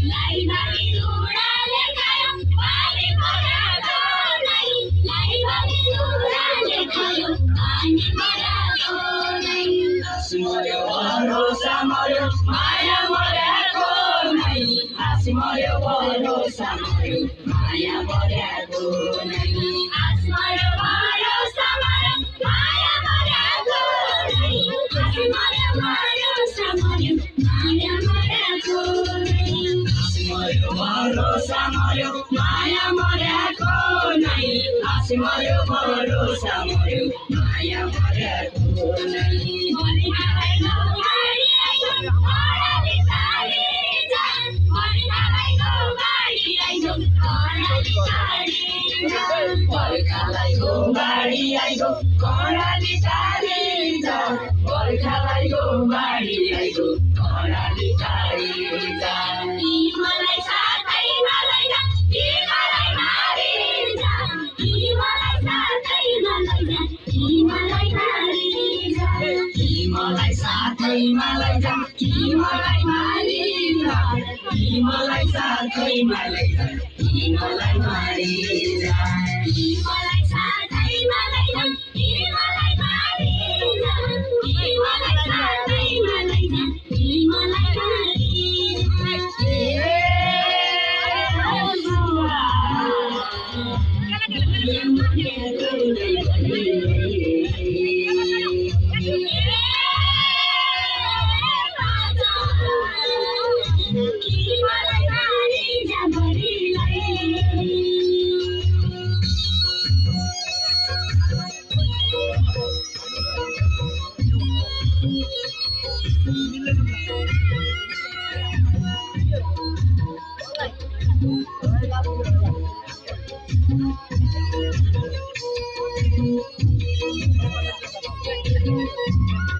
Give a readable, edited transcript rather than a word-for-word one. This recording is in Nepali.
लाई भारी उडाले खायो पानी पराको नै लाई भारी उडाले खायो पानी पराको नै हाँसी मर्यो भरोसा मर्यो माया मर्याको नै हाँसी मर्यो भरोसा मर्यो माया मर्याको नै हाँसी मर्यो भरोसा मर्यो माया मर्याको नै हाँसी मर्यो भरोसा मर्यो माया मर्याको नै हाँसी मर्यो भरोसा मर्यो माया मर्याको नै हाँसी मर्यो भरोसा मर्यो माया मर्याको नै बर्खालाइको बाढी आइगो कर्णाली टाढी जा बर्खालाइको बाढी आइगो कर्णाली टाढी जा मलाई साथैमा लैजा मलाई मारी जा मलाई साथैमा लैजा मलाई मारी जा मलाई साथैमा लैजा मलाई मारी जा मलाई साथैमा लैजा मलाई मारी जा मलाई साथैमा लैजा मलाई मारी जा मलाई साथैमा लैजा मलाई Thank you.